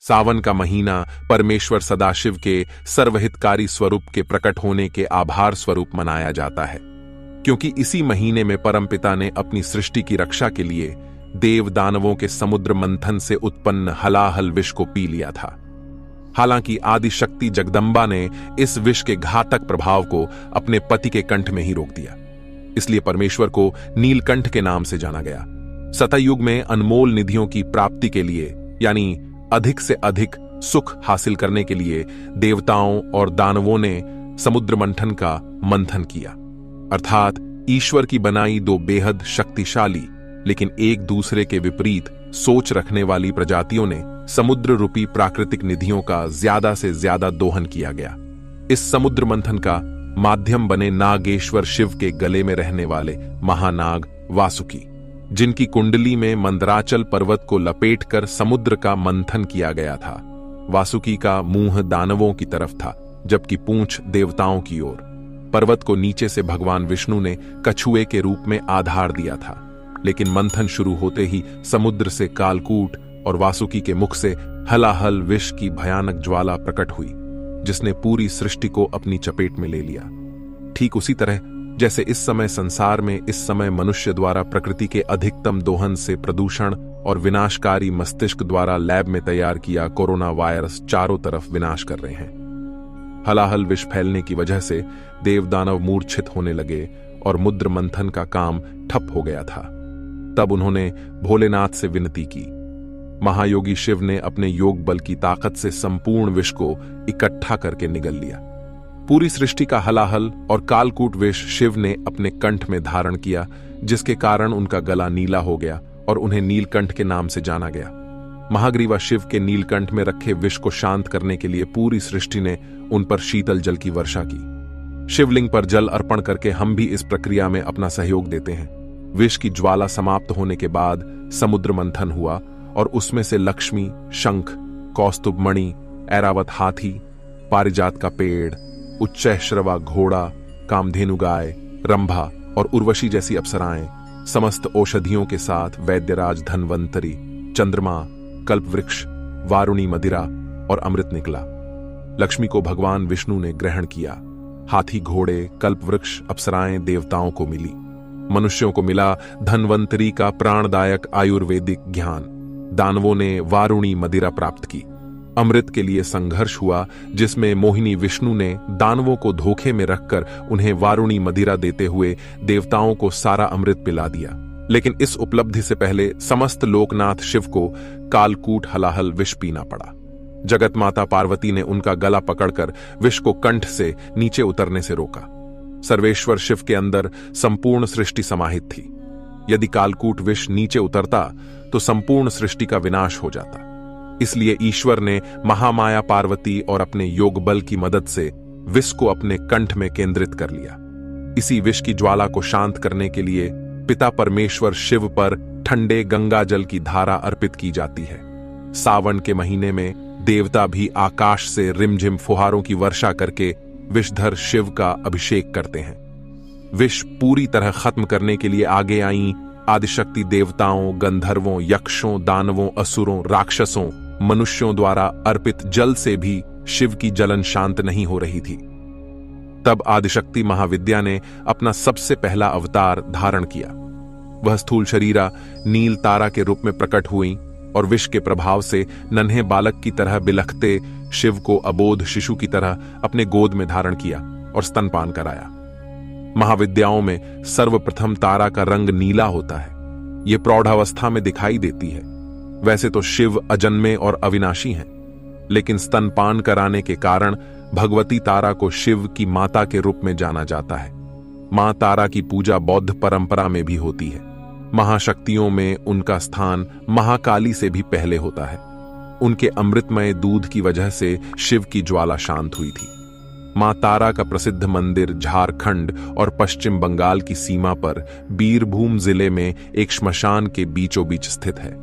सावन का महीना परमेश्वर सदाशिव के सर्वहितकारी स्वरूप के प्रकट होने के आभार स्वरूप मनाया जाता है, क्योंकि इसी महीने में परमपिता ने अपनी सृष्टि की रक्षा के लिए देव दानवों के समुद्र मंथन से उत्पन्न हलाहल विष को पी लिया था। हालांकि आदि शक्ति जगदंबा ने इस विष के घातक प्रभाव को अपने पति के कंठ में ही रोक दिया, इसलिए परमेश्वर को नीलकंठ के नाम से जाना गया। सतयुग में अनमोल निधियों की प्राप्ति के लिए, यानी अधिक से अधिक सुख हासिल करने के लिए, देवताओं और दानवों ने समुद्र मंथन का मंथन किया, अर्थात ईश्वर की बनाई दो बेहद शक्तिशाली लेकिन एक दूसरे के विपरीत सोच रखने वाली प्रजातियों ने समुद्र रूपी प्राकृतिक निधियों का ज्यादा से ज्यादा दोहन किया गया। इस समुद्र मंथन का माध्यम बने नागेश्वर शिव के गले में रहने वाले महानाग वासुकी, जिनकी कुंडली में मंदराचल पर्वत को लपेटकर समुद्र का मंथन किया गया था। वासुकी का मुंह दानवों की तरफ था, जबकि पूंछ देवताओं की ओर। पर्वत को नीचे से भगवान विष्णु ने कछुए के रूप में आधार दिया था, लेकिन मंथन शुरू होते ही समुद्र से कालकूट और वासुकी के मुख से हलाहल विष की भयानक ज्वाला प्रकट हुई, जिसने पूरी सृष्टि को अपनी चपेट में ले लिया। ठीक उसी तरह जैसे इस समय संसार में इस समय मनुष्य द्वारा प्रकृति के अधिकतम दोहन से प्रदूषण और विनाशकारी मस्तिष्क द्वारा लैब में तैयार किया कोरोना वायरस चारों तरफ विनाश कर रहे हैं। हलाहल विष फैलने की वजह से देवदानव मूर्छित होने लगे और मुद्र मंथन का काम ठप हो गया था। तब उन्होंने भोलेनाथ से विनती की। महायोगी शिव ने अपने योग बल की ताकत से संपूर्ण विष को इकट्ठा करके निगल लिया। पूरी सृष्टि का हलाहल और कालकूट विष शिव ने अपने कंठ में धारण किया, जिसके कारण उनका गला नीला हो गया और उन्हें नीलकंठ के नाम से जाना गया। महाग्रीवा शिव के नीलकंठ में रखे विष को शांत करने के लिए पूरी सृष्टि ने उन पर शीतल जल की वर्षा की। शिवलिंग पर जल अर्पण करके हम भी इस प्रक्रिया में अपना सहयोग देते हैं। विष की ज्वाला समाप्त होने के बाद समुद्र मंथन हुआ और उसमें से लक्ष्मी, शंख, कौस्तुभ मणि, ऐरावत हाथी, पारिजात का पेड़, उच्चैश्रवा घोड़ा, कामधेनु गाय, रंभा और उर्वशी जैसी अप्सराएं, समस्त औषधियों के साथ वैद्यराज धन्वंतरी, चंद्रमा, कल्पवृक्ष, वारुणी मदिरा और अमृत निकला। लक्ष्मी को भगवान विष्णु ने ग्रहण किया। हाथी, घोड़े, कल्पवृक्ष, अप्सराएं देवताओं को मिली। मनुष्यों को मिला धन्वंतरी का प्राणदायक आयुर्वेदिक ज्ञान। दानवों ने वारुणी मदिरा प्राप्त की। अमृत के लिए संघर्ष हुआ, जिसमें मोहिनी विष्णु ने दानवों को धोखे में रखकर उन्हें वारुणी मदिरा देते हुए देवताओं को सारा अमृत पिला दिया। लेकिन इस उपलब्धि से पहले समस्त लोकनाथ शिव को कालकूट हलाहल विष पीना पड़ा। जगत माता पार्वती ने उनका गला पकड़कर विष को कंठ से नीचे उतरने से रोका। सर्वेश्वर शिव के अंदर संपूर्ण सृष्टि समाहित थी। यदि कालकूट विष नीचे उतरता तो संपूर्ण सृष्टि का विनाश हो जाता। इसलिए ईश्वर ने महामाया पार्वती और अपने योग बल की मदद से विष को अपने कंठ में केंद्रित कर लिया। इसी विष की ज्वाला को शांत करने के लिए पिता परमेश्वर शिव पर ठंडे गंगा जल की धारा अर्पित की जाती है। सावन के महीने में देवता भी आकाश से रिमझिम फुहारों की वर्षा करके विषधर शिव का अभिषेक करते हैं। विष पूरी तरह खत्म करने के लिए आगे आईं आदिशक्ति देवताओं, गंधर्वों, यक्षों, दानवों, असुरों, राक्षसों, मनुष्यों द्वारा अर्पित जल से भी शिव की जलन शांत नहीं हो रही थी। तब आदिशक्ति महाविद्या ने अपना सबसे पहला अवतार धारण किया। वह स्थूल शरीरा नील तारा के रूप में प्रकट हुई और विष के प्रभाव से नन्हे बालक की तरह बिलखते शिव को अबोध शिशु की तरह अपने गोद में धारण किया और स्तनपान कराया। महाविद्याओं में सर्वप्रथम तारा का रंग नीला होता है। यह प्रौढ़ावस्था में दिखाई देती है। वैसे तो शिव अजन्मे और अविनाशी हैं, लेकिन स्तनपान कराने के कारण भगवती तारा को शिव की माता के रूप में जाना जाता है। मां तारा की पूजा बौद्ध परंपरा में भी होती है। महाशक्तियों में उनका स्थान महाकाली से भी पहले होता है। उनके अमृतमय दूध की वजह से शिव की ज्वाला शांत हुई थी। मां तारा का प्रसिद्ध मंदिर झारखंड और पश्चिम बंगाल की सीमा पर बीरभूम जिले में एक श्मशान के बीचों बीच स्थित है।